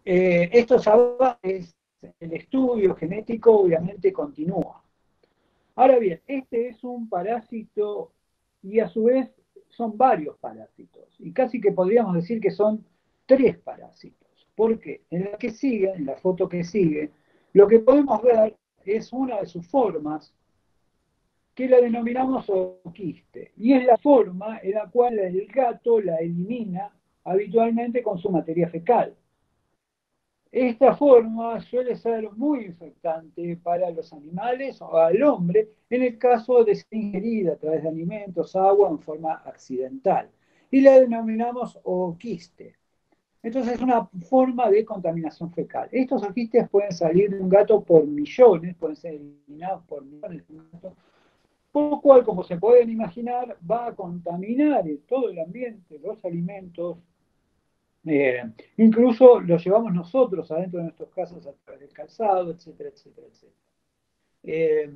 Estos avances, el estudio genético obviamente continúa. Ahora bien, este es un parásito y a su vez son varios parásitos. Y casi que podríamos decir que son tres parásitos. ¿Por qué? En la que sigue, en la foto que sigue, lo que podemos ver es una de sus formas que la denominamos oquiste. Y es la forma en la cual el gato la elimina habitualmente con su materia fecal. Esta forma suele ser muy infectante para los animales o al hombre en el caso de ser ingerida a través de alimentos, agua en forma accidental. Y la denominamos ooquiste. Entonces es una forma de contaminación fecal. Estos oquistes pueden salir de un gato por millones, pueden ser eliminados por millones de gatos, por lo cual, como se pueden imaginar, va a contaminar todo el ambiente, los alimentos, eh, incluso lo llevamos nosotros adentro de nuestras casas a través del calzado, etcétera, etcétera, etcétera. Eh,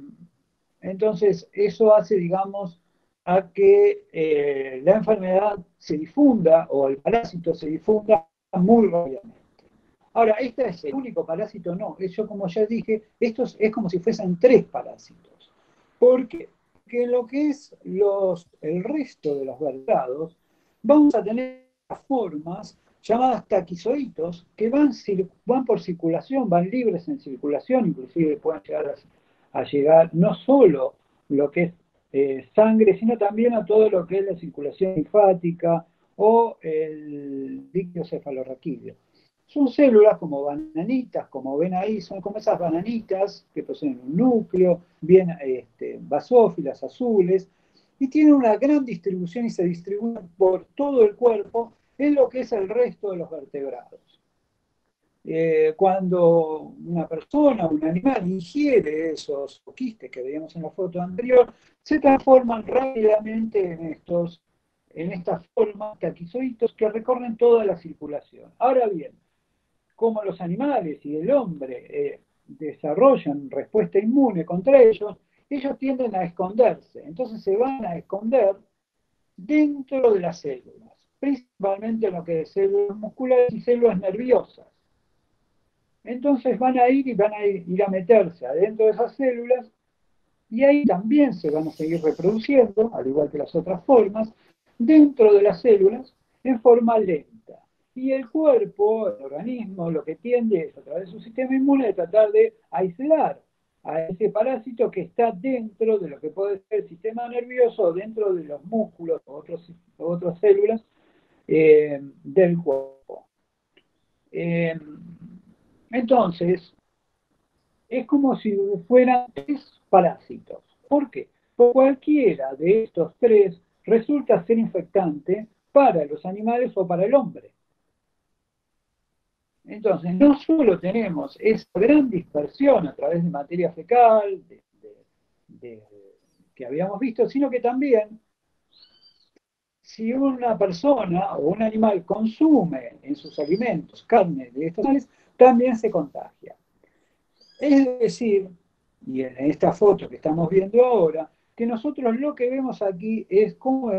entonces, eso hace, digamos, a que la enfermedad se difunda o el parásito se difunda muy rápidamente. Ahora, este es el único parásito, no. Eso, como ya dije, esto es como si fuesen tres parásitos. ¿Por qué? Porque en lo que es el resto de los vertebrados, vamos a tener formas llamadas taquizoitos que van por circulación, van libres en circulación, inclusive pueden llegar a llegar no solo lo que es sangre, sino también a todo lo que es la circulación linfática o el líquido cefalorraquídeo. Son células como bananitas, como ven ahí, son como esas bananitas que poseen un núcleo, bien basófilas, azules, y tienen una gran distribución y se distribuyen por todo el cuerpo en lo que es el resto de los vertebrados. Cuando una persona o un animal ingiere esos quistes que veíamos en la foto anterior, se transforman rápidamente en estas formas taquizoitos que recorren toda la circulación. Ahora bien, como los animales y el hombre desarrollan respuesta inmune contra ellos, ellos tienden a esconderse. Entonces se van a esconder dentro de las células, principalmente lo que es células musculares y células nerviosas. Entonces van a ir y van a ir a meterse adentro de esas células y ahí también se van a seguir reproduciendo, al igual que las otras formas, dentro de las células en forma lenta. Y el cuerpo, el organismo, lo que tiende es, a través de su sistema inmune, de tratar de aislar a ese parásito que está dentro de lo que puede ser el sistema nervioso, dentro de los músculos o otras células del cuerpo. Eh, entonces, es como si fueran tres parásitos. ¿Por qué? Porque cualquiera de estos tres resulta ser infectante para los animales o para el hombre. Entonces, no solo tenemos esa gran dispersión a través de materia fecal de, que habíamos visto, sino que también si una persona o un animal consume en sus alimentos carne de estos animales, también se contagia. Es decir, y en esta foto que estamos viendo ahora, que nosotros lo que vemos aquí es cómo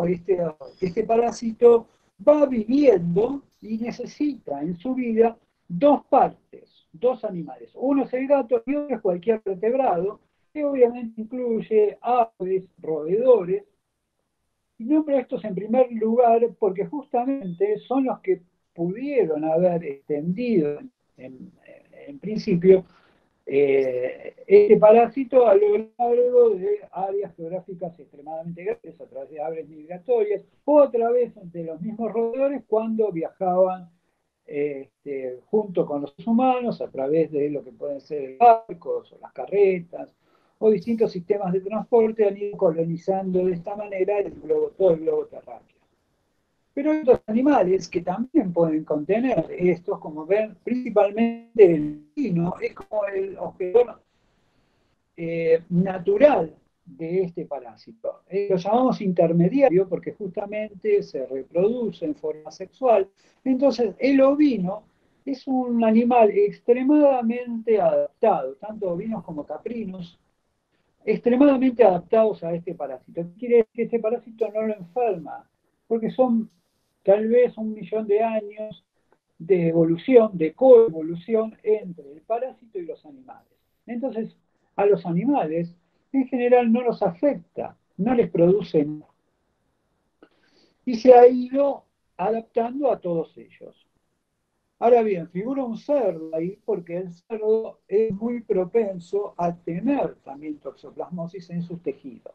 este parásito va viviendo y necesita en su vida dos partes, dos animales. Uno es el gato y otro es cualquier vertebrado, que obviamente incluye aves, roedores. Y nombro estos en primer lugar porque justamente son los que pudieron haber extendido en principio este parásito a lo largo de áreas geográficas extremadamente grandes, a través de aves migratorias, o a través de los mismos roedores cuando viajaban junto con los humanos, a través de lo que pueden ser barcos o las carretas, o distintos sistemas de transporte, han ido colonizando de esta manera todo el globo terráqueo. Pero hay otros animales que también pueden contener estos, como ven, principalmente el pino, es como el objeto natural de este parásito. Lo llamamos intermediario porque justamente se reproduce en forma sexual. Entonces, el ovino es un animal extremadamente adaptado, tanto ovinos como caprinos, extremadamente adaptados a este parásito. Quiere decir que este parásito no lo enferma, porque son tal vez 1 millón de años de evolución, de coevolución entre el parásito y los animales. Entonces, a los animales en general no los afecta, no les produce nada. Y se ha ido adaptando a todos ellos. Ahora bien, figura un cerdo ahí porque el cerdo es muy propenso a tener también toxoplasmosis en sus tejidos.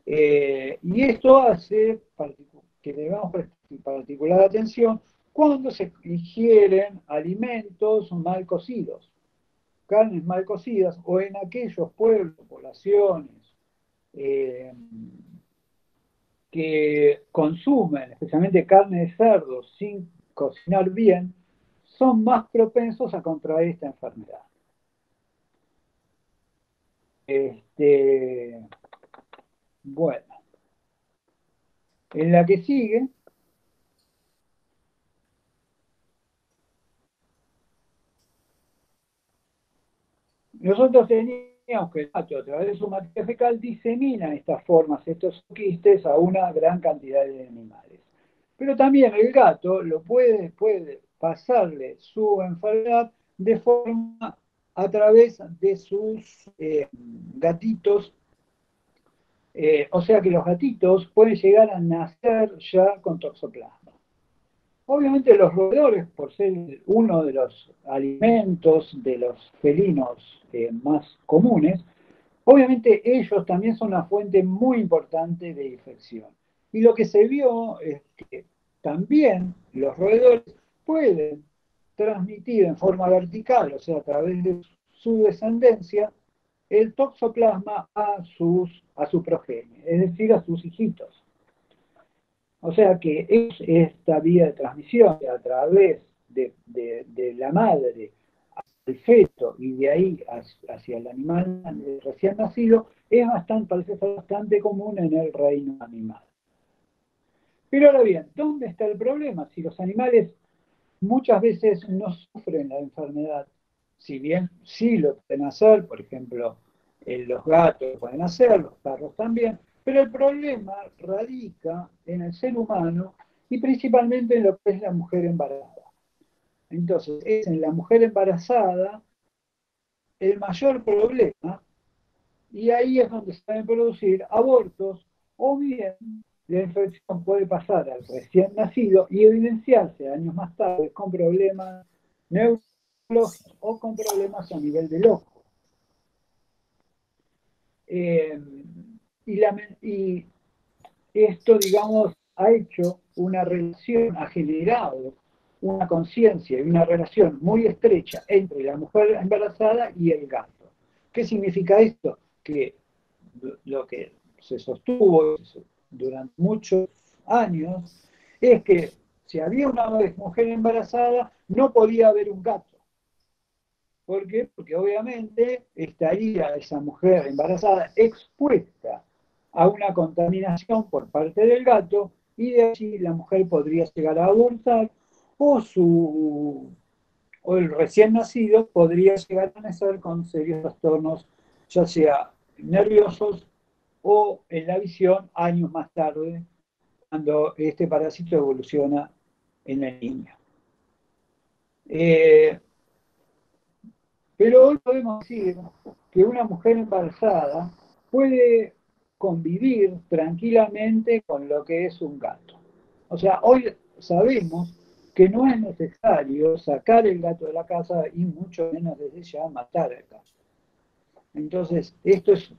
Y esto hace que debamos prestar particular atención cuando se ingieren alimentos mal cocidos, carnes mal cocidas, o en aquellos pueblos, poblaciones, eh, que consumen especialmente carne de cerdo sin cocinar bien, son más propensos a contraer esta enfermedad. Bueno, en la que sigue, nosotros teníamos que el gato, a través de su materia fecal, disemina estas formas, estos quistes, a una gran cantidad de animales. Pero también el gato puede pasarle su enfermedad de forma a través de sus gatitos. O sea que los gatitos pueden llegar a nacer ya con toxoplasma. Obviamente los roedores, por ser uno de los alimentos de los felinos más comunes, obviamente ellos también son una fuente muy importante de infección. Y lo que se vio es que también los roedores pueden transmitir en forma vertical, o sea, a través de su descendencia, el toxoplasma a su progenie, es decir, a sus hijitos. O sea que es esta vía de transmisión a través de la madre al feto y de ahí hacia el animal recién nacido parece ser bastante común en el reino animal. Pero ahora bien, ¿dónde está el problema? Si los animales muchas veces no sufren la enfermedad, si bien sí lo pueden hacer, por ejemplo, los gatos lo pueden hacer, los perros también, pero el problema radica en el ser humano y principalmente en lo que es la mujer embarazada. Entonces, es en la mujer embarazada el mayor problema y ahí es donde se pueden producir abortos o bien la infección puede pasar al recién nacido y evidenciarse años más tarde con problemas neurológicos o con problemas a nivel del ojo. Y esto, digamos, ha hecho una relación, ha generado una conciencia y una relación muy estrecha entre la mujer embarazada y el gato. ¿Qué significa esto? Que lo que se sostuvo durante muchos años es que si había una mujer embarazada, no podía haber un gato. ¿Por qué? Porque obviamente estaría esa mujer embarazada expuesta a una contaminación por parte del gato y de allí la mujer podría llegar a abortar o el recién nacido podría llegar a nacer con serios trastornos, ya sea nerviosos o en la visión años más tarde, cuando este parásito evoluciona en el niño. Pero hoy podemos decir que una mujer embarazada puede convivir tranquilamente con lo que es un gato. O sea, hoy sabemos que no es necesario sacar el gato de la casa y mucho menos desde ya matar al gato. Entonces, esto es...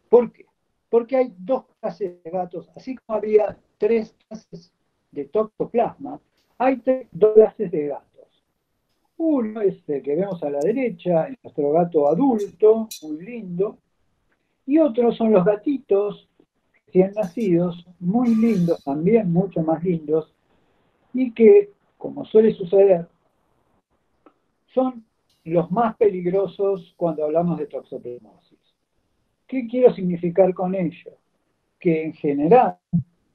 ¿Por qué? Porque hay dos clases de gatos, así como había tres clases de toxoplasma, hay dos clases de gatos. Uno es el que vemos a la derecha, nuestro gato adulto, muy lindo, y otros son los gatitos recién nacidos, muy lindos también, mucho más lindos, y que, como suele suceder, son los más peligrosos cuando hablamos de toxoplasmosis. ¿Qué quiero significar con ello? Que en general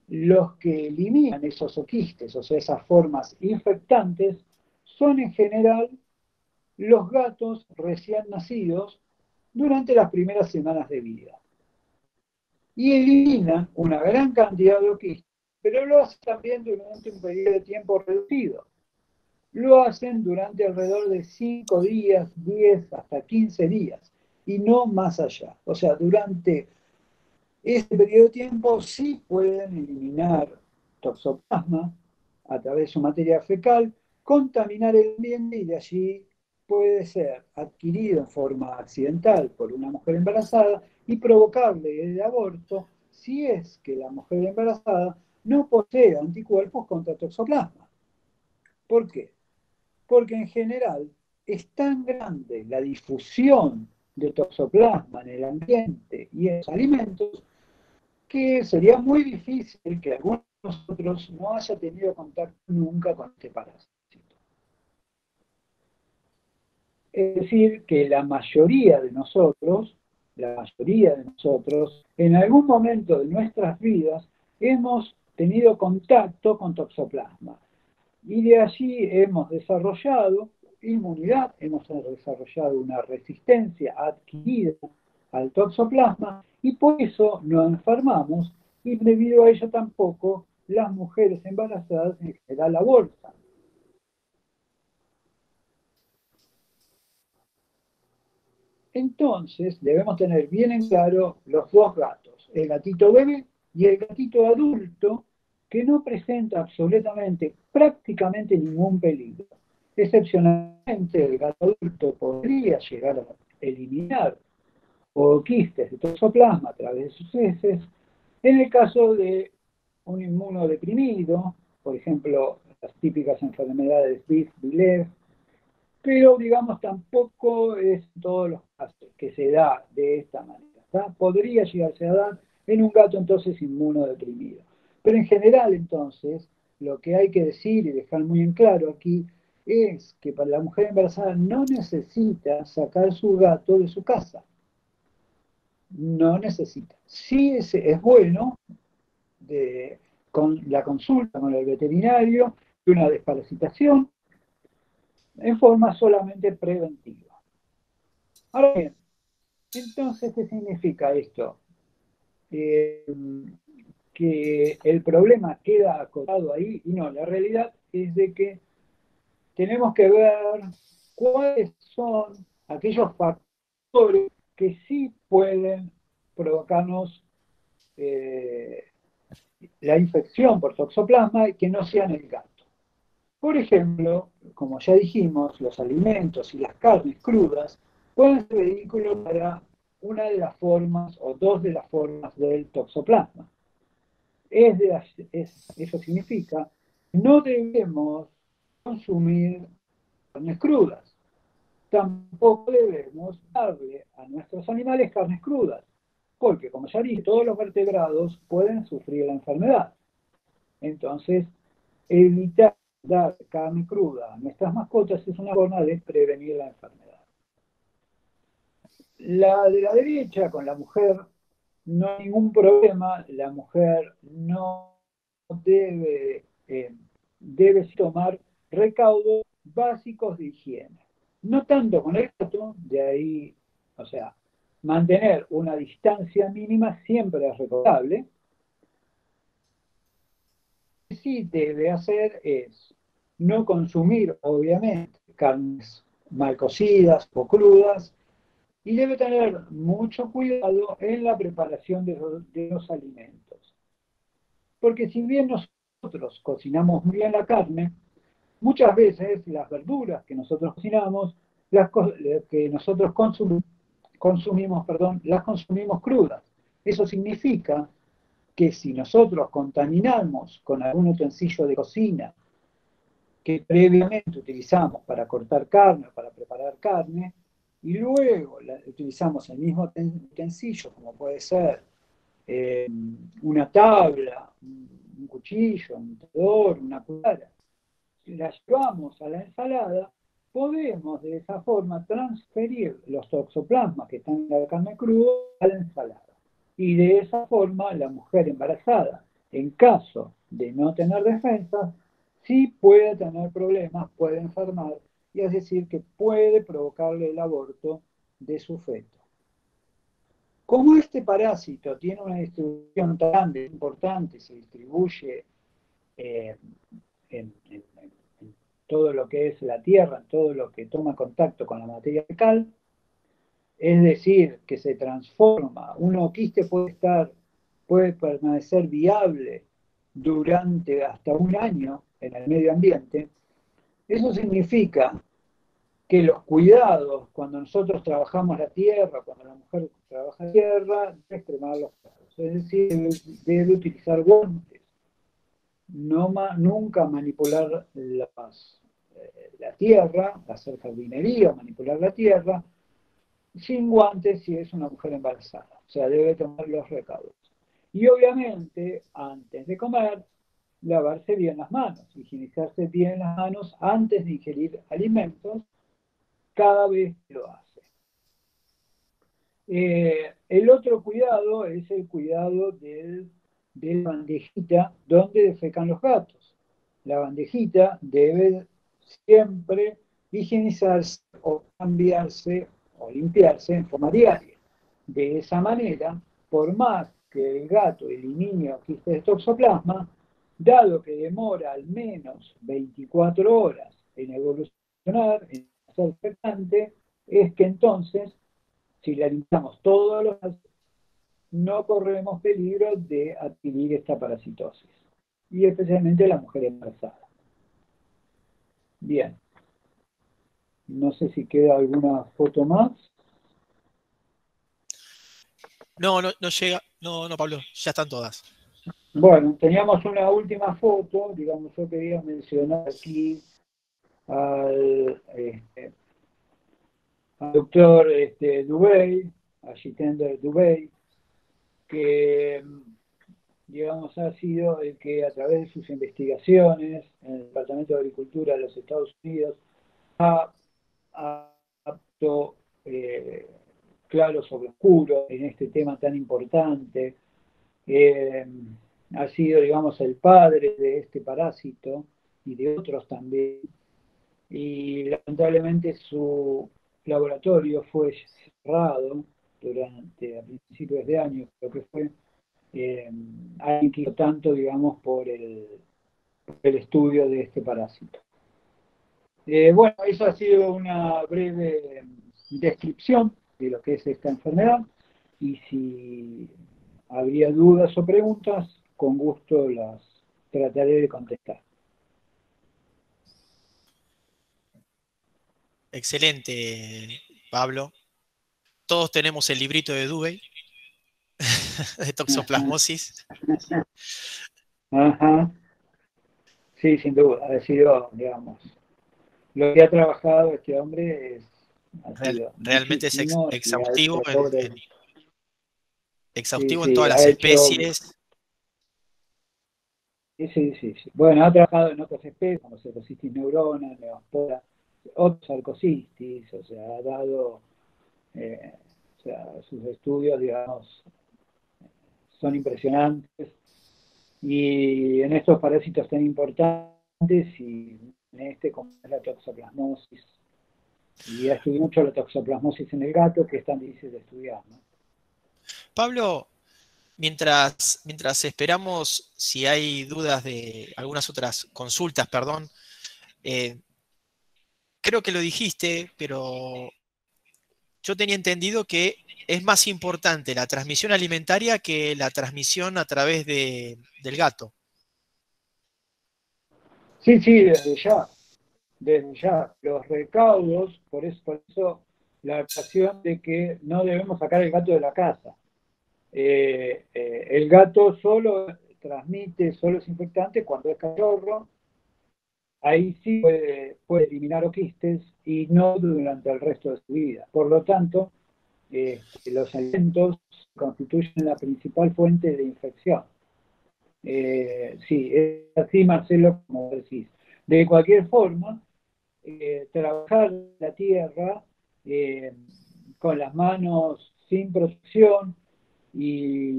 los que eliminan esos oquistes, o sea, esas formas infectantes, son en general los gatos recién nacidos durante las primeras semanas de vida. Y eliminan una gran cantidad de oquistes, pero lo hacen también durante un periodo de tiempo reducido. lo hacen durante alrededor de 5 días, 10 hasta 15 días, y no más allá. O sea, durante este periodo de tiempo sí pueden eliminar toxoplasma a través de su materia fecal, contaminar el ambiente y de allí puede ser adquirido en forma accidental por una mujer embarazada y provocarle el aborto si es que la mujer embarazada no posee anticuerpos contra toxoplasma. ¿Por qué? Porque en general es tan grande la difusión de toxoplasma en el ambiente y en los alimentos que sería muy difícil que alguno de nosotros no haya tenido contacto nunca con este parásito. Es decir, que la mayoría de nosotros, en algún momento de nuestras vidas, hemos tenido contacto con toxoplasma. Y de allí hemos desarrollado inmunidad, hemos desarrollado una resistencia adquirida al toxoplasma y por eso no enfermamos y debido a ello tampoco las mujeres embarazadas en general abortan. Entonces debemos tener bien en claro los dos gatos, el gatito bebé y el gatito adulto, que no presenta absolutamente, prácticamente ningún peligro. Excepcionalmente, el gato adulto podría llegar a eliminar o quistes de toxoplasma a través de sus heces en el caso de un inmunodeprimido, por ejemplo, las típicas enfermedades BIF-BILEF, pero digamos tampoco es todos los casos que se da de esta manera. ¿Tá? Podría llegarse a dar en un gato entonces inmunodeprimido. Pero en general entonces lo que hay que decir y dejar muy en claro aquí es que para la mujer embarazada no necesita sacar su gato de su casa. No necesita. Sí es bueno con la consulta con el veterinario y una desparasitación en forma solamente preventiva. Ahora bien, entonces, ¿qué significa esto? Eh, que el problema queda acotado ahí, y no, la realidad es de que tenemos que ver cuáles son aquellos factores que sí pueden provocarnos eh, la infección por toxoplasma y que no sean el gato. Por ejemplo, como ya dijimos, los alimentos y las carnes crudas pueden ser vehículos para una de las formas o dos de las formas del toxoplasma. Eso significa que no debemos consumir carnes crudas. Tampoco debemos darle a nuestros animales carnes crudas, porque como ya dije, todos los vertebrados pueden sufrir la enfermedad. Entonces, evitar dar carne cruda a nuestras mascotas es una forma de prevenir la enfermedad. La de la derecha, con la mujer, no hay ningún problema, la mujer no debe tomar recaudos básicos de higiene. No tanto con el gato, de ahí, o sea, mantener una distancia mínima siempre es recomendable. Lo que sí debe hacer es no consumir, obviamente, carnes mal cocidas o crudas, y debe tener mucho cuidado en la preparación de los alimentos. Porque si bien nosotros cocinamos muy bien la carne, muchas veces las verduras que nosotros cocinamos, que nosotros consumimos, perdón, las consumimos crudas. Eso significa que si nosotros contaminamos con algún utensilio de cocina que previamente utilizamos para cortar carne o para preparar carne, y luego utilizamos el mismo utensilio, como puede ser eh, una tabla, un cuchillo, un tenedor, una cuchara, si la llevamos a la ensalada, podemos de esa forma transferir los toxoplasmas que están en la carne cruda a la ensalada. Y de esa forma la mujer embarazada, en caso de no tener defensas, sí puede tener problemas, puede enfermar, y es decir, que puede provocarle el aborto de su feto. Como este parásito tiene una distribución tan grande, importante, se distribuye eh, en todo lo que es la tierra, todo lo que toma contacto con la materia fecal, es decir, que se transforma. Un oquiste puede permanecer viable durante hasta un año en el medio ambiente. Eso significa que los cuidados, cuando nosotros trabajamos la tierra, cuando la mujer trabaja la tierra, debe extremar los cuidados. Es decir, debe utilizar guantes, nunca manipular la tierra, hacer jardinería, manipular la tierra, sin guantes si es una mujer embarazada. O sea, debe tomar los recaudos. Y obviamente, antes de comer, lavarse bien las manos, higienizarse bien las manos antes de ingerir alimentos cada vez que lo hace. El otro cuidado es el cuidado de la bandejita donde defecan los gatos. La bandejita debe siempre higienizarse o cambiarse o limpiarse en forma diaria. De esa manera, por más que el gato elimine quistes de toxoplasma, dado que demora al menos 24 horas en evolucionar, en ser fecante, es que entonces, si la limpiamos todos los días, no corremos peligro de adquirir esta parasitosis, y especialmente la mujer embarazada. Bien, no sé si queda alguna foto más. No, no llega. No, Pablo, ya están todas. Bueno, teníamos una última foto, digamos, yo quería mencionar aquí al doctor Dubey, a Jitender Dubey, que digamos, ha sido el que a través de sus investigaciones en el Departamento de Agricultura de los Estados Unidos ha puesto claro sobre oscuro en este tema tan importante. Eh, ha sido, digamos, el padre de este parásito y de otros también. Y lamentablemente su laboratorio fue cerrado a principios de año, creo que fue, ha inquieto tanto, digamos, por el estudio de este parásito. Bueno, eso ha sido una breve descripción de lo que es esta enfermedad, y si habría dudas o preguntas, con gusto las trataré de contestar. Excelente, Pablo. Todos tenemos el librito de Dubey de toxoplasmosis. Ajá. Sí, sin duda, ha sido, digamos, lo que ha trabajado este hombre ha sido Realmente es muchísimo y ha hecho logros. Sí, exhaustivo en sí, todas ha las hecho. especies. Sí, sí, sí, sí. Bueno, ha trabajado en otras especies, como Cercocistis neurona, Neospora, otros Arcocistis, o sea, ha dado, eh, o sea, sus estudios, digamos, son impresionantes. Y en estos parásitos tan importantes, y en este como es la toxoplasmosis, y ha estudiado mucho la toxoplasmosis en el gato, que es tan difícil de estudiar, ¿no? Pablo, mientras esperamos si hay dudas de algunas otras consultas, perdón, eh, creo que lo dijiste, pero yo tenía entendido que es más importante la transmisión alimentaria que la transmisión a través del gato. Sí, sí, desde ya, los recaudos, por eso la aclaración de que no debemos sacar el gato de la casa. El gato solo transmite, solo es infectante cuando es cachorro, ahí sí puede eliminar oquistes y no durante el resto de su vida. Por lo tanto, los alimentos constituyen la principal fuente de infección. Sí, es así, Marcelo, como decís. De cualquier forma, trabajar la tierra eh, con las manos sin protección y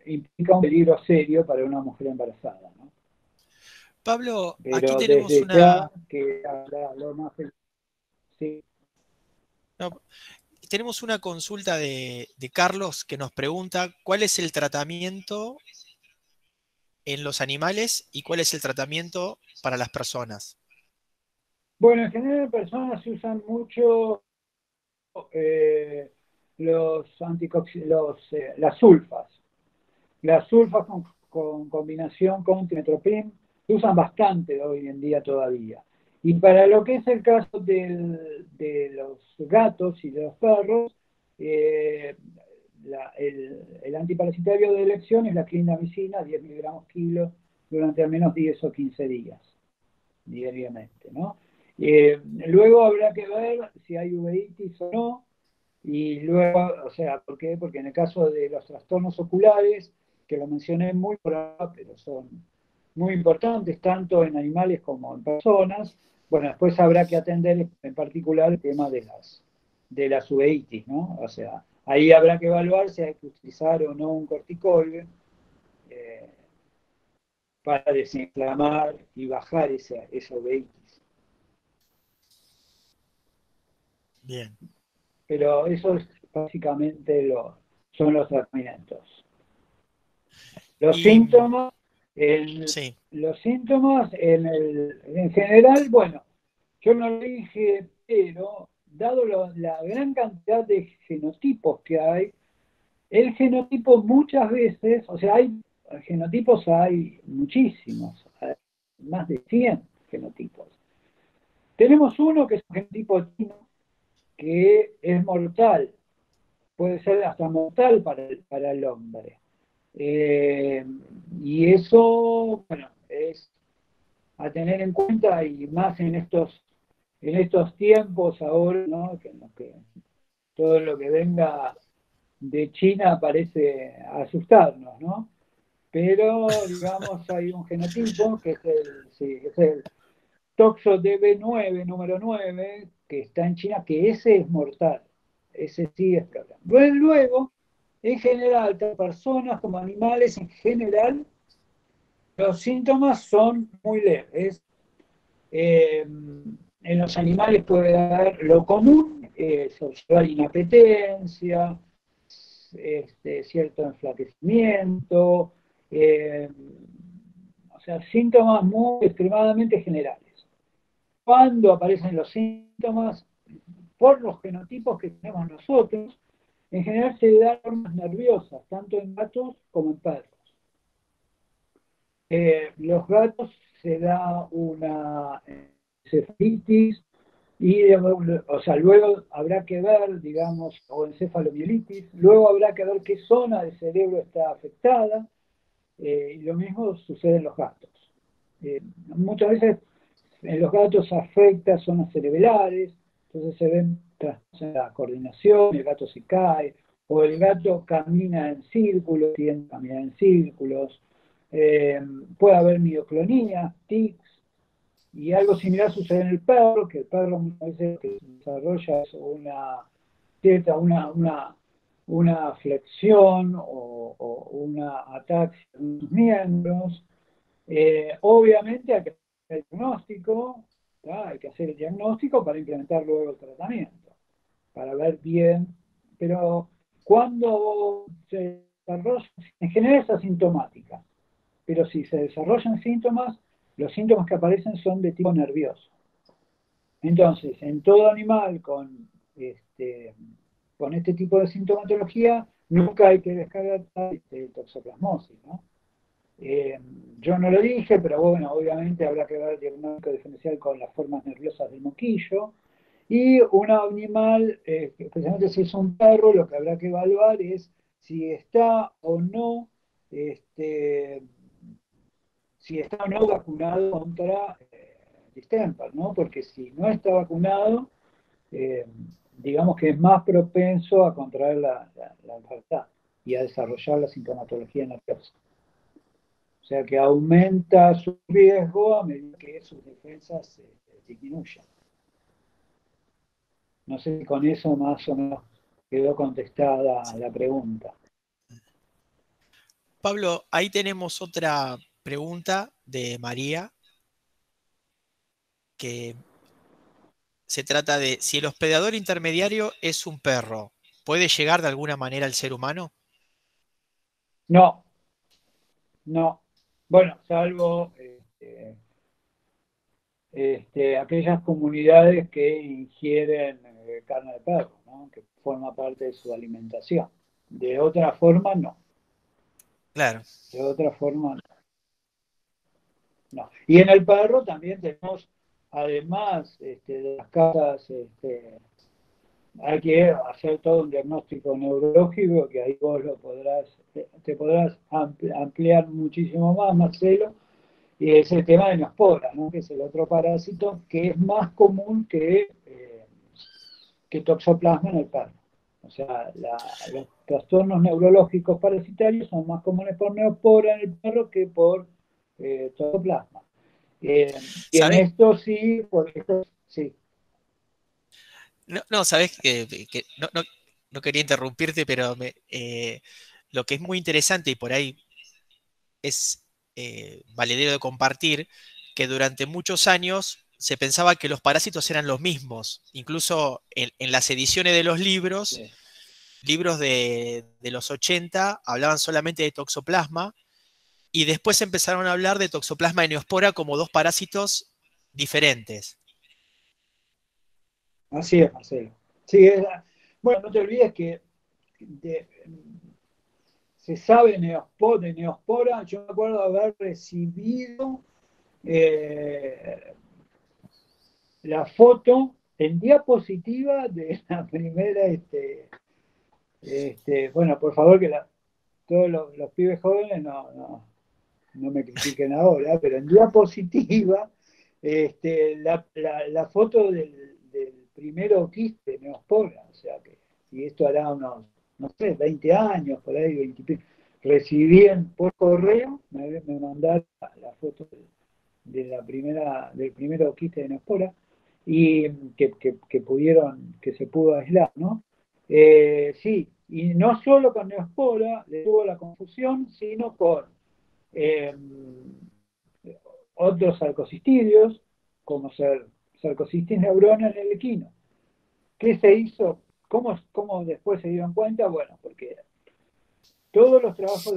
implica un peligro serio para una mujer embarazada, ¿no? Pablo, aquí Pero tenemos desde ya una, que lo más sí, no, tenemos una consulta de Carlos que nos pregunta cuál es el tratamiento en los animales y cuál es el tratamiento para las personas. Bueno, en general en personas se usan mucho las sulfas. Las sulfas con combinación con timetropin se usan bastante hoy en día todavía. Y para lo que es el caso de los gatos y de los perros, eh, el antiparasitario de elección es la clindamicina, 10 miligramos kilo, durante al menos 10 o 15 días, diariamente, ¿no? Luego habrá que ver si hay uveitis o no, y luego, o sea, ¿por qué? Porque en el caso de los trastornos oculares, que lo mencioné muy por ahora, pero son muy importantes tanto en animales como en personas, bueno, después habrá que atender en particular el tema de las uveitis, ¿no? O sea, ahí habrá que evaluar si hay que utilizar o no un corticoide eh, para desinflamar y bajar esa uveitis. Bien. Pero eso es básicamente son los tratamientos. Los Y síntomas, el- sí, los síntomas en general, bueno, yo no lo dije, pero dado la gran cantidad de genotipos que hay, el genotipo muchas veces, o sea, genotipos hay muchísimos, hay más de 100 genotipos. Tenemos uno que es un genotipo chino que es mortal, puede ser hasta mortal para el hombre. Eh, y eso, bueno, es a tener en cuenta y más en estos tiempos ahora, ¿no? Que todo lo que venga de China parece asustarnos, ¿no? Pero, digamos, hay un genotipo que es el TOXO-DB9, número 9 que está en China, que ese es mortal. Ese sí es problema. Luego, en general, tanto personas como animales en general, los síntomas son muy leves. En los animales puede haber lo común, observar inapetencia, cierto enflaquecimiento, eh, o sea, síntomas muy extremadamente generales. Cuando aparecen los síntomas, por los genotipos que tenemos nosotros, en general se dan formas nerviosas, tanto en gatos como en perros. Los gatos se da una encefalitis y, o sea, luego habrá que ver, digamos, o encefalomielitis, luego habrá que ver qué zona del cerebro está afectada, y lo mismo sucede en los gatos. Muchas veces en los gatos afecta zonas cerebrales, entonces se ven trastornos en la coordinación, el gato se cae, o el gato camina en círculos, tiende a caminar en círculos, puede haber mioclonía, tics, y algo similar sucede en el perro, que el perro muchas veces que desarrolla una flexión o una ataxia en sus miembros. Obviamente hay que hacer el diagnóstico, ¿tá? Hay que hacer el diagnóstico para implementar luego el tratamiento, para ver bien, pero cuando se desarrolla, en general es asintomática, pero si se desarrollan síntomas, los síntomas que aparecen son de tipo nervioso. Entonces, en todo animal con este tipo de sintomatología, nunca hay que descartar toxoplasmosis, ¿no? Eh, yo no lo dije, pero bueno, obviamente habrá que ver el diagnóstico diferencial con las formas nerviosas del moquillo. Y un animal, especialmente si es un perro, lo que habrá que evaluar es si está o no, este, si está o no vacunado contra distemper, ¿no? Porque si no está vacunado, eh, digamos que es más propenso a contraer la enfermedad y a desarrollar la sintomatología nerviosa. O sea que aumenta su riesgo a medida que sus defensas disminuyen. No sé si con eso más o menos quedó contestada la pregunta. Pablo, ahí tenemos otra pregunta de María, que se trata de si el hospedador intermediario es un perro, ¿puede llegar de alguna manera al ser humano? No, no. Bueno, salvo aquellas comunidades que ingieren carne de perro, ¿no? Que forma parte de su alimentación. De otra forma, no. Claro. De otra forma, no. Y en el perro también tenemos, además de las casas, hay que hacer todo un diagnóstico neurológico, que ahí vos lo podrás, te podrás ampliar muchísimo más, Marcelo, y es el tema de Neospora, ¿no? Que es el otro parásito que es más común que Toxoplasma en el perro. O sea, los trastornos neurológicos parasitarios son más comunes por Neospora en el perro que por Toxoplasma. Y en ¿Sabés? esto sí, por esto sí. No, no, sabés que no quería interrumpirte, pero lo que es muy interesante y por ahí es valedero de compartir, que durante muchos años se pensaba que los parásitos eran los mismos. Incluso en las ediciones de los libros, Sí. libros de los 80 hablaban solamente de toxoplasma y después empezaron a hablar de toxoplasma y neospora como dos parásitos diferentes. Así es, Marcelo. Sí, bueno, no te olvides que de, se sabe de Neospora. Yo me acuerdo de haber recibido eh, la foto en diapositiva de la primera, bueno, por favor que todos los pibes jóvenes no me critiquen ahora, pero en diapositiva, la foto del primero quiste de Neospora, o sea que, y esto hará unos, no sé, 20 años, por ahí, 20, recibí por correo, me mandaron la foto del primero quiste de Neospora, y que se pudo aislar, ¿no? Sí, y no solo con Neospora le tuvo la confusión, sino con eh, otros sarcocistidios, como sarcocistis neurona en el equino. ¿Qué se hizo? ¿Cómo después se dieron cuenta? Bueno, porque todos los trabajos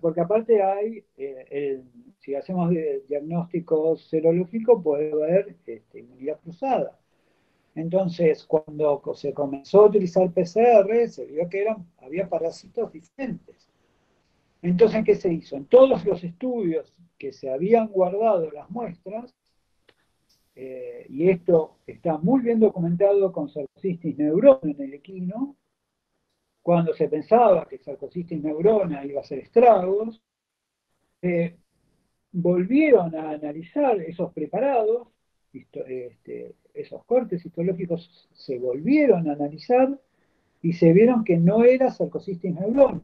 porque aparte hay, si hacemos diagnóstico serológico, puede haber inmunidad cruzada. Entonces, cuando se comenzó a utilizar PCR, se vio que había parásitos diferentes. Entonces, ¿qué se hizo? En todos los estudios que se habían guardado las muestras, y esto está muy bien documentado con Sarcocistis neurona en el equino, cuando se pensaba que Sarcocistis neurona iba a hacer estragos, eh, volvieron a analizar esos preparados, esos cortes histológicos se volvieron a analizar y se vieron que no era Sarcocistis neurona.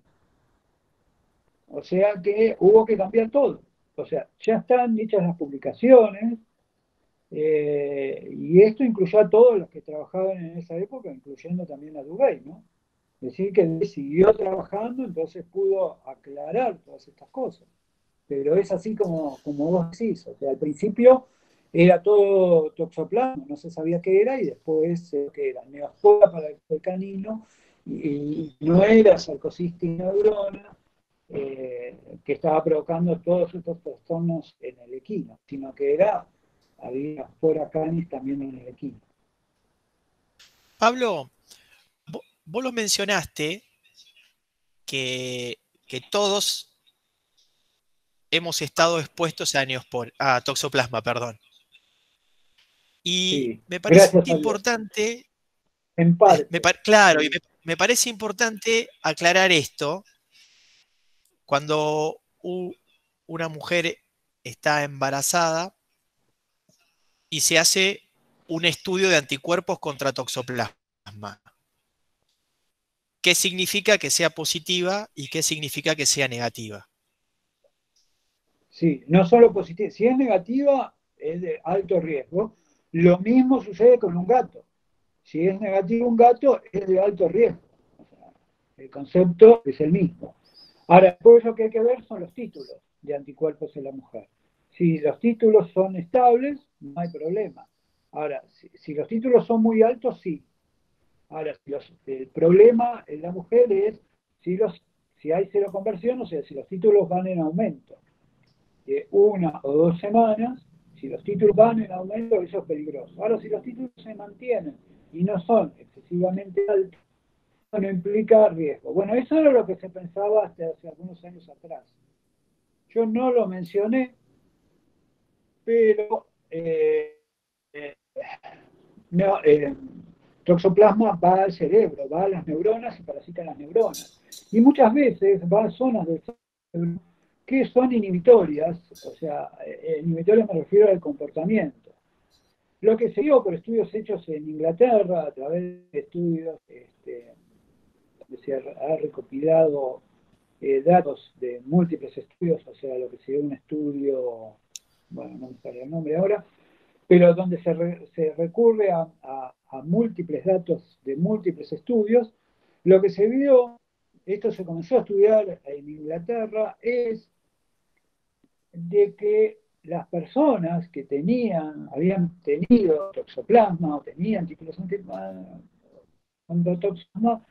O sea que hubo que cambiar todo. O sea, ya están hechas las publicaciones, y esto incluyó a todos los que trabajaban en esa época, incluyendo también a Dubey, ¿no? Es decir, que él siguió trabajando, entonces pudo aclarar todas estas cosas. Pero es así como vos decís, o sea, al principio era todo toxoplasma, no se sabía qué era, y después que era neospora para el canino, y no era Sarcocistis neurona, que estaba provocando todos estos trastornos en el equino, sino que había spora canis también en el equino. Pablo, vos lo mencionaste que todos hemos estado expuestos a toxoplasma, perdón. Y Sí, me parece gracias a Dios. importante, En parte, claro, y sí, me parece importante aclarar esto cuando una mujer está embarazada y se hace un estudio de anticuerpos contra toxoplasma. ¿Qué significa que sea positiva y qué significa que sea negativa? sí, no solo positiva, si es negativa es de alto riesgo. Lo mismo sucede con un gato. Si es negativo un gato es de alto riesgo. O sea, el concepto es el mismo. Ahora, después lo que hay que ver son los títulos de anticuerpos en la mujer. Si los títulos son estables, no hay problema. Ahora, si los títulos son muy altos, sí. Ahora, el problema en la mujer es si hay cero conversión, o sea, si los títulos van en aumento de 1 o 2 semanas, Si los títulos van en aumento, eso es peligroso. Ahora, si los títulos se mantienen y no son excesivamente altos, no implica riesgo. Bueno, eso era lo que se pensaba hasta hace algunos años atrás. Yo no lo mencioné, pero no, toxoplasma va al cerebro, va a las neuronas y parasita las neuronas. Y muchas veces va a zonas del cerebro que son inhibitorias, o sea, inhibitorias me refiero al comportamiento. Lo que se dio por estudios hechos en Inglaterra, a través de estudios, se ha recopilado datos de múltiples estudios, o sea, lo que se dio un estudio, bueno, no me sale el nombre ahora, pero donde se recurre a múltiples datos de múltiples estudios, lo que se vio, esto se comenzó a estudiar en Inglaterra, es de que las personas que habían tenido toxoplasma o tenían títulos toxoplasma,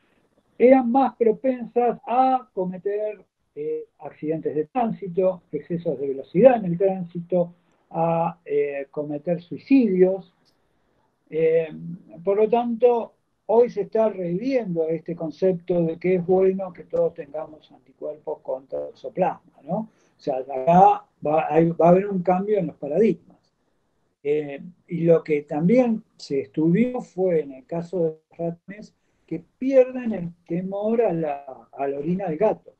eran más propensas a cometer accidentes de tránsito, excesos de velocidad en el tránsito, a cometer suicidios. Por lo tanto, hoy se está reviviendo este concepto de que es bueno que todos tengamos anticuerpos contra el toxoplasma, ¿no? O sea, acá va a haber un cambio en los paradigmas. Y lo que también se estudió fue en el caso de los ratones que pierden el temor a la orina del gato.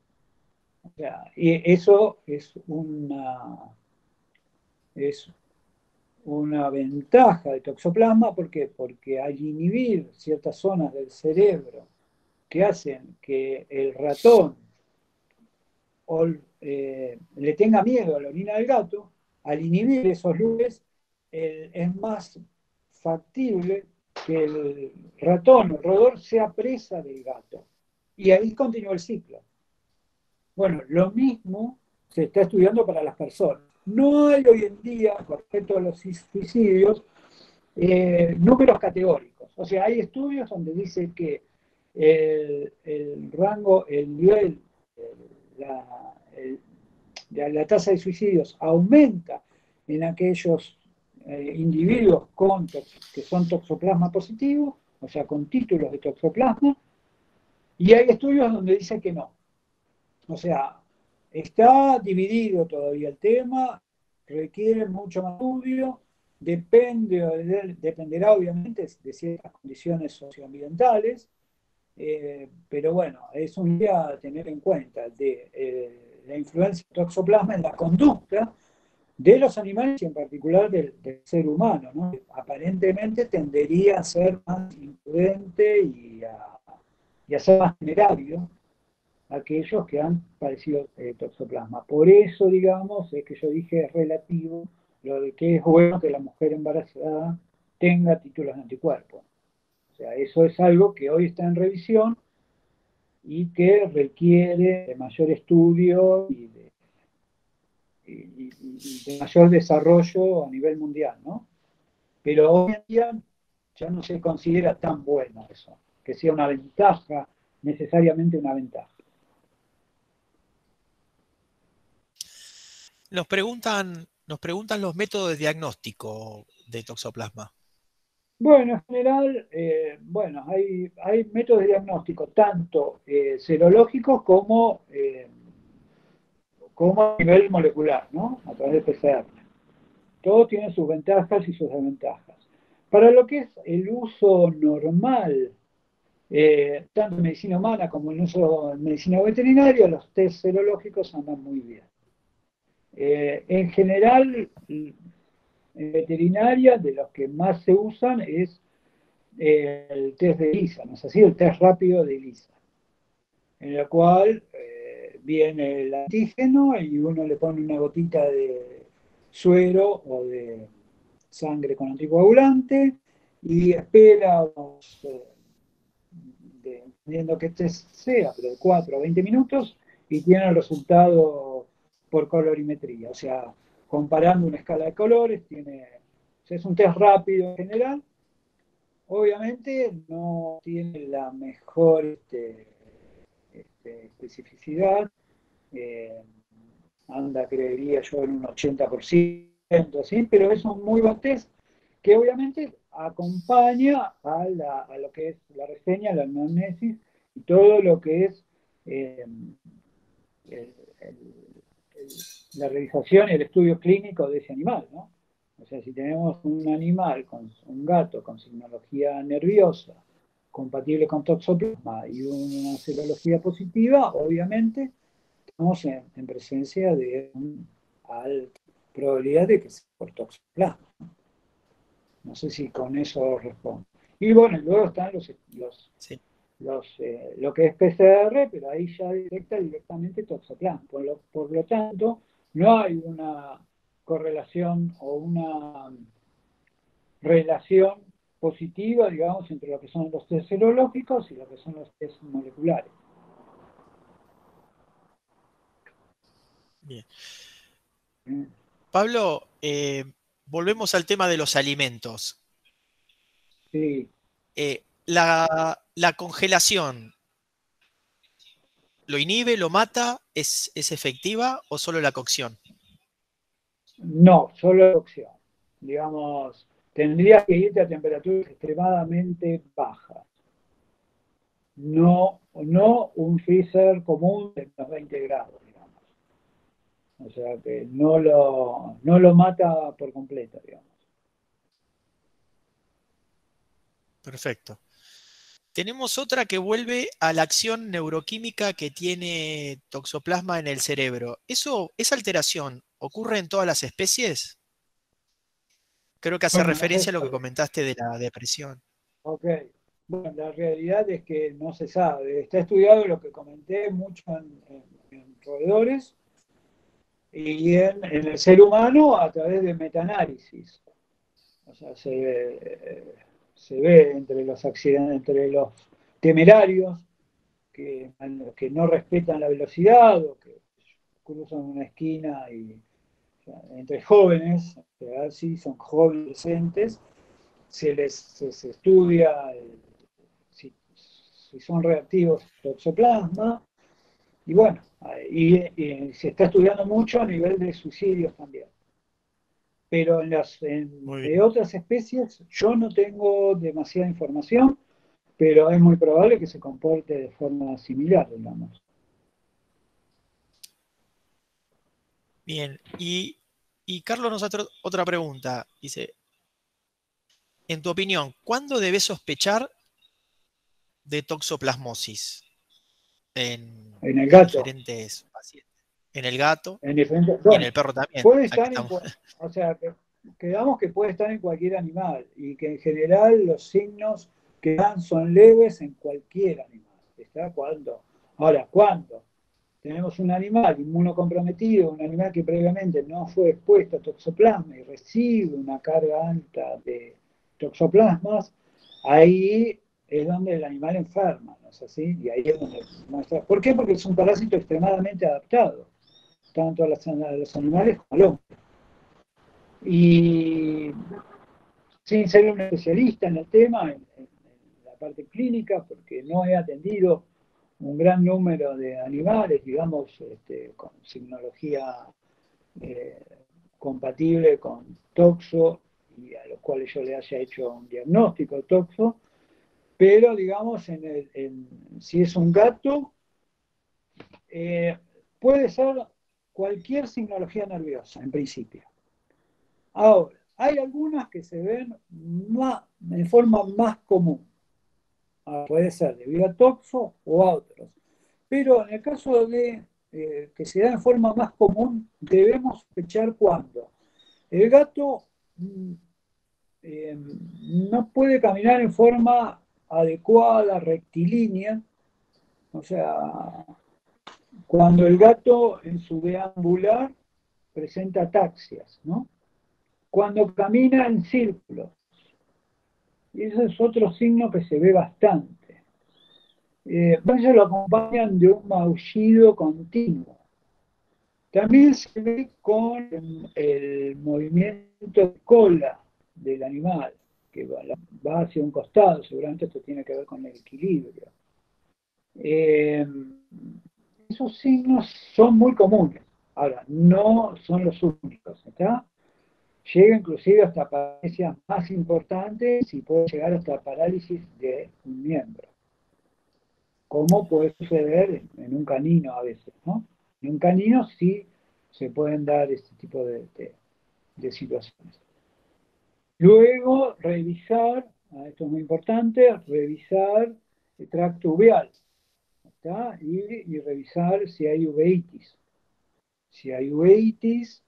O sea, y eso es una ventaja de toxoplasma. ¿Por qué? Porque al inhibir ciertas zonas del cerebro que hacen que el ratón le tenga miedo a la orina del gato, al inhibir esos lugares, es más factible que el ratón o el roedor sea presa del gato. Y ahí continúa el ciclo. Bueno, lo mismo se está estudiando para las personas. No hay hoy en día, con respecto a los suicidios, números categóricos. O sea, hay estudios donde dice que el rango, el nivel, la, el, la tasa de suicidios aumenta en aquellos individuos que son toxoplasma positivos, o sea, con títulos de toxoplasma, y hay estudios donde dice que no. O sea, está dividido todavía el tema, requiere mucho más estudio, dependerá obviamente de ciertas condiciones socioambientales, pero bueno, es un día a tener en cuenta de la influencia del toxoplasma en la conducta de los animales y en particular del ser humano, ¿no? Aparentemente tendería a ser más imprudente y a ser más temerario aquellos que han padecido toxoplasma. Por eso, digamos, es que yo dije es relativo lo de que es bueno que la mujer embarazada tenga títulos de anticuerpos. O sea, eso es algo que hoy está en revisión y que requiere de mayor estudio y de mayor desarrollo a nivel mundial, ¿no? Pero hoy en día ya no se considera tan bueno eso, que sea una ventaja, necesariamente una ventaja. Nos preguntan los métodos de diagnóstico de toxoplasma. Bueno, en general, bueno, hay métodos de diagnóstico tanto serológicos como a nivel molecular, ¿no? A través de PCR. Todo tiene sus ventajas y sus desventajas. Para lo que es el uso normal, tanto en medicina humana como en uso en medicina veterinaria, los test serológicos andan muy bien. En general, en veterinaria, de los que más se usan es el test de ELISA, ¿no es así? El test rápido de ELISA, en el cual viene el antígeno y uno le pone una gotita de suero o de sangre con anticoagulante y espera, dependiendo qué test sea, pero de 4 a 20 minutos y tiene el resultado por colorimetría, o sea, comparando una escala de colores, o sea, es un test rápido en general. Obviamente no tiene la mejor especificidad, anda, creería yo, en un 80%, ¿sí? Pero es un muy buen test que obviamente acompaña a lo que es la reseña, la anamnesis y todo lo que es eh, el- el- la realización y el estudio clínico de ese animal, ¿no? O sea, si tenemos un animal, un gato con signología nerviosa, compatible con toxoplasma y una serología positiva, obviamente estamos en presencia de una alta probabilidad de que sea por toxoplasma. No sé si con eso respondo. Y bueno, luego están Sí. lo que es PCR, pero ahí ya directamente toxoplasma. Por lo tanto, no hay una correlación o una relación positiva, digamos, entre lo que son los test serológicos y lo que son los test moleculares. Bien. ¿Eh? Pablo, volvemos al tema de los alimentos. Sí, La congelación, ¿lo inhibe, lo mata? Es efectiva o solo la cocción? no, solo cocción. Digamos, tendría que irte a temperaturas extremadamente bajas. No un freezer común de unos 20 grados, digamos. O sea que no lo mata por completo, digamos. Perfecto. Tenemos otra que vuelve a la acción neuroquímica que tiene toxoplasma en el cerebro. ¿Esa alteración ocurre en todas las especies? Creo que hace Bueno, no se referencia a lo que sabe. comentaste de la depresión. Ok. Bueno, la realidad es que no se sabe. Está estudiado lo que comenté mucho en roedores y en el ser humano a través de metaanálisis. O sea, se ve entre los accidentes, entre los temerarios que no respetan la velocidad o que cruzan una esquina y o sea, entre jóvenes, sí, son jóvenes adolescentes, se estudia si son reactivos a toxoplasma y bueno, y se está estudiando mucho a nivel de suicidios también. Pero Muy de bien. otras especies yo no tengo demasiada información, pero es muy probable que se comporte de forma similar, digamos. Bien. Y Carlos nos hace otra pregunta. Dice, en tu opinión, ¿cuándo debes sospechar de toxoplasmosis En el en gato, diferentes pacientes? En el gato en diferentes, y en bueno, el perro también. puede Ya que estar estamos. o sea, quedamos que puede estar en cualquier animal y que en general los signos que dan son leves en cualquier animal. ¿Está? ¿Cuándo? Ahora, ¿cuándo? Tenemos un animal inmunocomprometido, un animal que previamente no fue expuesto a toxoplasma y recibe una carga alta de toxoplasmas, ahí es donde el animal enferma, ¿no es así? Y ahí es donde muestra. ¿Por qué? Porque es un parásito extremadamente adaptado, tanto a los animales como al hombre. Y sin ser un especialista en el tema, en la parte clínica, porque no he atendido un gran número de animales, digamos, con signología eh, compatible con toxo y a los cuales yo le haya hecho un diagnóstico de toxo, pero digamos, si es un gato, eh, puede ser cualquier signología nerviosa, en principio. Ahora, hay algunas que se ven en forma más común. Puede ser debido a toxo o a otros. Pero en el caso de que se da en forma más común, debemos sospechar cuando el gato eh, no puede caminar en forma adecuada, rectilínea, o sea, cuando el gato en su deambular presenta ataxias, ¿no? Cuando camina en círculos, y ese es otro signo que se ve bastante. Ellos lo acompañan de un maullido continuo. También se ve con el movimiento de cola del animal, que va hacia un costado, seguramente esto tiene que ver con el equilibrio. Eh, Esos signos son muy comunes. Ahora, no son los únicos, ¿está? llega inclusive hasta parálisis más importantes y puede llegar hasta parálisis de un miembro, como puede suceder en un canino a veces, ¿no? En un canino sí se pueden dar este tipo de situaciones. Luego, revisar, esto es muy importante, revisar el tracto uveal, ¿está? Y revisar si hay uveitis. Si hay uveitis,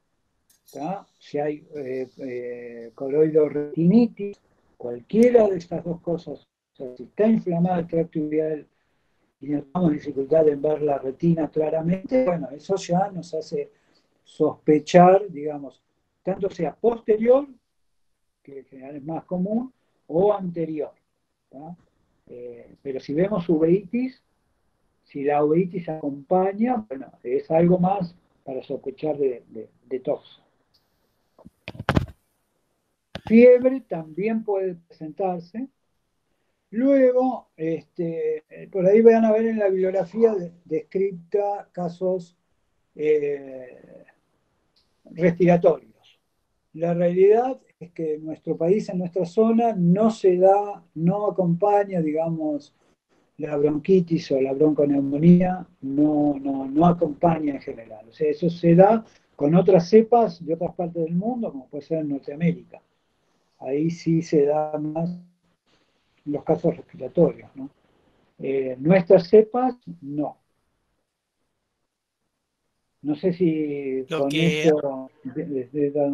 ¿está? Si hay coroidoretinitis, cualquiera de estas dos cosas, o sea, si está inflamado el tracto uveal y tenemos dificultad en ver la retina claramente, bueno, eso ya nos hace sospechar, digamos, tanto sea posterior, que en general es más común, o anterior. Pero si vemos uveitis, si la uveitis acompaña, bueno, es algo más para sospechar de tos. Fiebre también puede presentarse. Luego, por ahí van a ver en la bibliografía descrita casos respiratorios. La realidad es que en nuestro país, en nuestra zona, no se da, no acompaña, digamos, la bronquitis o la bronconeumonía, no acompaña en general. O sea, eso se da con otras cepas de otras partes del mundo, como puede ser en Norteamérica. Ahí sí se da más los casos respiratorios, ¿no? Nuestras cepas, no. No sé si Lo con que, esto...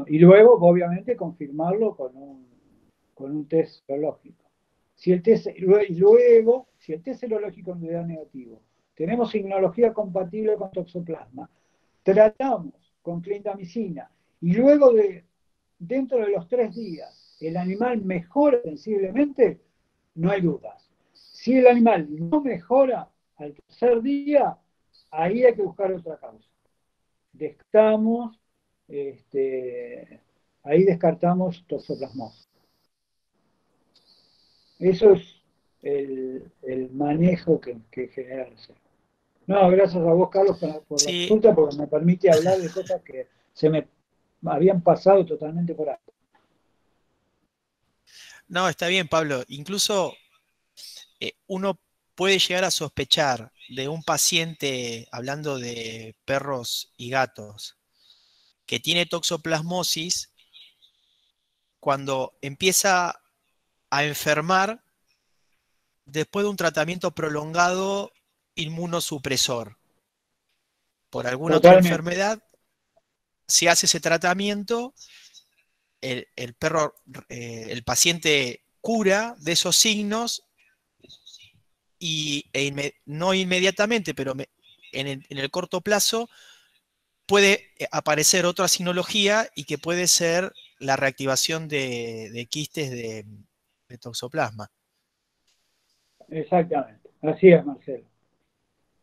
Y luego, obviamente, confirmarlo con un test serológico. Si el test, y luego, si el test serológico nos da negativo, tenemos signología compatible con toxoplasma, tratamos con clindamicina y luego dentro de los 3 días el animal mejora sensiblemente, no hay dudas. Si el animal no mejora al tercer día, ahí hay que buscar otra causa. Descartamos, ahí descartamos toxoplasmosis. Eso es el manejo que genera el ser. No, gracias a vos, Carlos, por la sí, consulta, porque me permite hablar de cosas que se me habían pasado totalmente por alto. no, está bien, Pablo. Incluso uno puede llegar a sospechar de un paciente, hablando de perros y gatos, que tiene toxoplasmosis cuando empieza a enfermar después de un tratamiento prolongado inmunosupresor por alguna otra Totalmente. enfermedad. Se hace ese tratamiento, el perro, el paciente cura de esos signos y no inmediatamente, pero en el corto plazo puede aparecer otra sinología y que puede ser la reactivación de quistes de toxoplasma. Exactamente. Así es, Marcelo.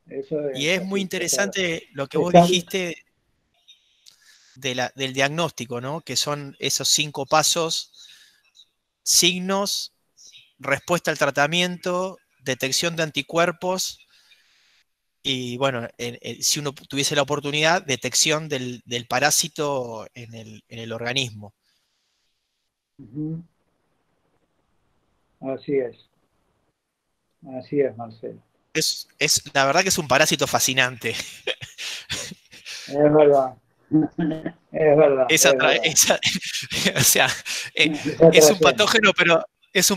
Eso Y es es muy así. interesante lo que vos Está, dijiste del diagnóstico, ¿no? Que son esos 5 pasos: signos, respuesta al tratamiento, detección de anticuerpos y, bueno, si uno tuviese la oportunidad, detección del parásito en el organismo. así es. Así es, Marcelo. La verdad que es un parásito fascinante. Es verdad. Es verdad, Es es verdad. o sea, Es es un atrayente.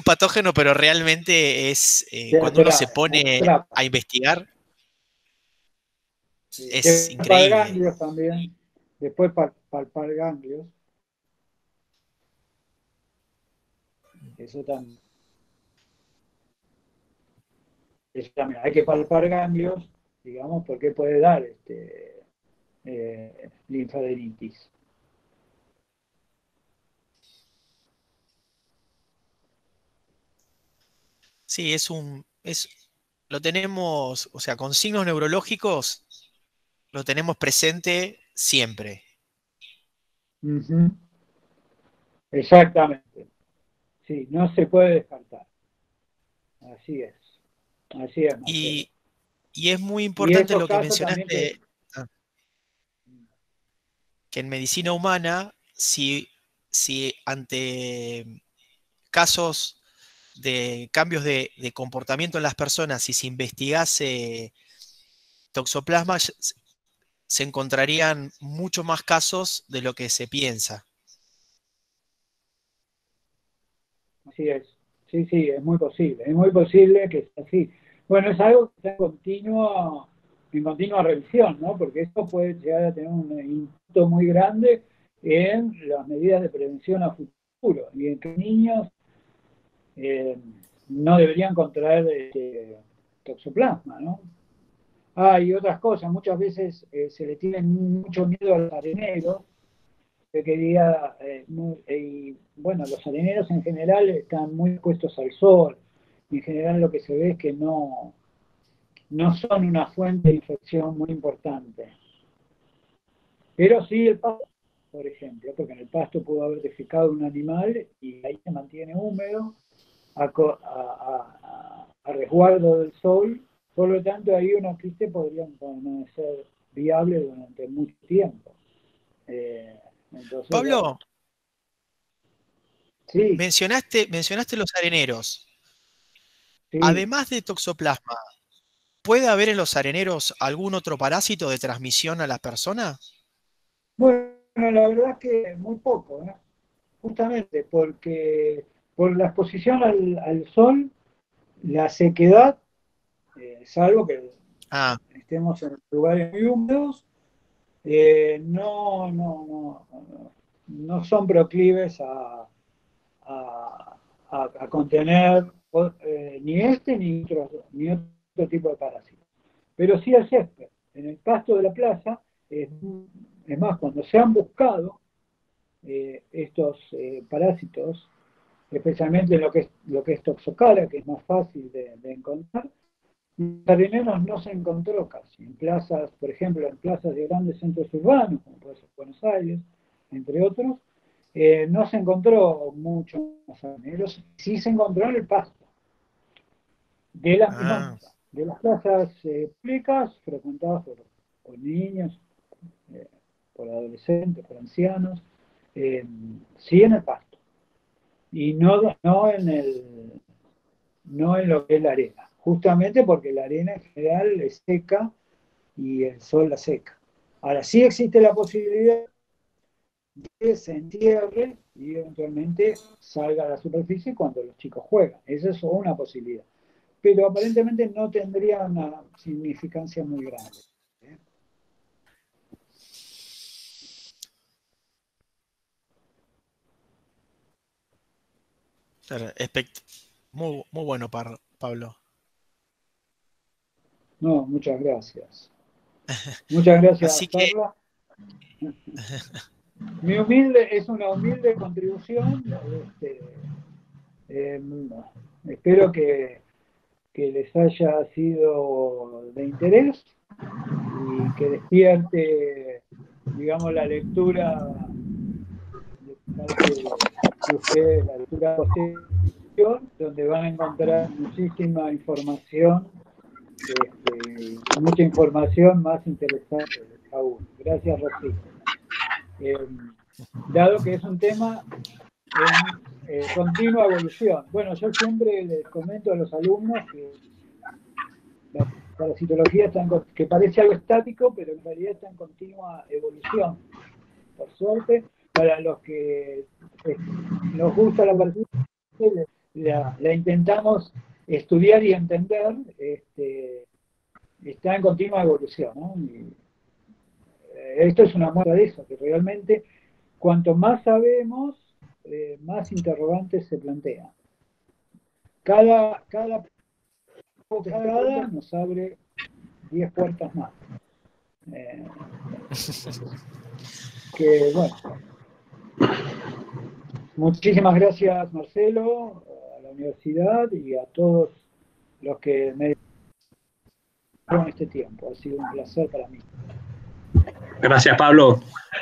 patógeno, pero realmente Te cuando uno se atrae, pone atrapa. a investigar, Sí. es Palpar increíble. ganglios también. Después palpar ganglios. Eso también. Eso también. Hay que palpar ganglios, digamos, porque puede dar linfadenitis. Sí, lo tenemos, o sea, con signos neurológicos lo tenemos presente siempre. Ujú. Exactamente. Sí, no se puede descartar. Así es. Así es, Marcelo. Y, y es muy Y importante esos lo que casos también que... mencionaste, que en medicina humana, si si ante casos de cambios de comportamiento en las personas, si se investigase toxoplasma, se encontrarían mucho más casos de lo que se piensa. Así es. Sí, sí, es muy posible. Es muy posible que sea así. Bueno, es algo que está en continua revisión, ¿no? Porque esto puede llegar a tener un impacto muy grande en las medidas de prevención a futuro y en que niños no deberían contraer toxoplasma, ¿no? Y otras cosas, muchas veces se le tiene mucho miedo a los areneros, que quería, y bueno, los areneros en general están muy expuestos al sol, y en general lo que se ve es que no son una fuente de infección muy importante. Pero sí el pasto, por ejemplo, porque en el pasto pudo haber defecado un animal y ahí se mantiene húmedo a resguardo del sol, por lo tanto ahí una quiste podría permanecer viable durante mucho tiempo. Entonces, bueno, Pablo, sí, mencionaste los areneros. sí. Además de toxoplasma, ¿puede haber en los areneros algún otro parásito de transmisión a la persona? Bueno, la verdad es que muy poco, ¿eh? Justamente porque por la exposición al sol, la sequedad, salvo que Ah, estemos en lugares muy húmedos, no son proclives a, a contener ni este ni otro tipo de parásitos. Pero sí el césped. En el pasto de la plaza, es más, cuando se han buscado estos parásitos, especialmente lo que es toxocala, que es más fácil de encontrar, los areneros no se encontró casi. En plazas, por ejemplo, en plazas de grandes centros urbanos, como puede ser Buenos Aires, entre otros, no se encontró mucho más areneros, sí se encontró en el pasto, de las mismas, ah. de las plazas públicas frecuentadas por niños, eh, por adolescentes, por ancianos, sí en el pasto, y no en lo que es la arena, justamente porque la arena en general es seca y el sol la seca. Ahora sí existe la posibilidad de que se entierre y eventualmente salga a la superficie cuando los chicos juegan. Esa es una posibilidad. Pero aparentemente no tendría una significancia muy grande. ¿Eh? Claro, muy, muy bueno, Pablo. No, muchas gracias. Muchas gracias, Así que, Carla. Es una humilde contribución. Eh, espero que les haya sido de interés y que despierte, digamos, la lectura de parte de ustedes, la lectura posterior, donde van a encontrar muchísima información, mucha información más interesante aún. Gracias, Rocío. Eh, Dado que es un tema en continua evolución. Bueno, yo siempre les comento a los alumnos que la parasitología que parece algo estático, pero en realidad está en continua evolución. Por suerte, para los que nos gusta la parasitología, la intentamos estudiar y entender, está en continua evolución, ¿no? Y, esto es una muestra de eso, que realmente cuanto más sabemos, más interrogantes se plantean. Cada contestada nos abre 10 puertas más. Eh, que bueno, muchísimas gracias Marcelo, a la universidad y a todos los que me dieron este tiempo. Ha sido un placer para mí. Gracias, Pablo.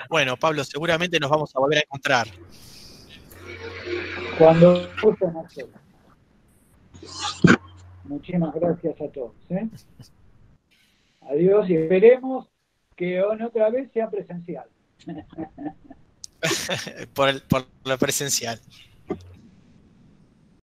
bueno, Pablo, seguramente nos vamos a volver a encontrar. Cuando guste, Marcelo. Muchísimas gracias a todos. Adiós y esperemos que otra vez sea presencial. por lo presencial.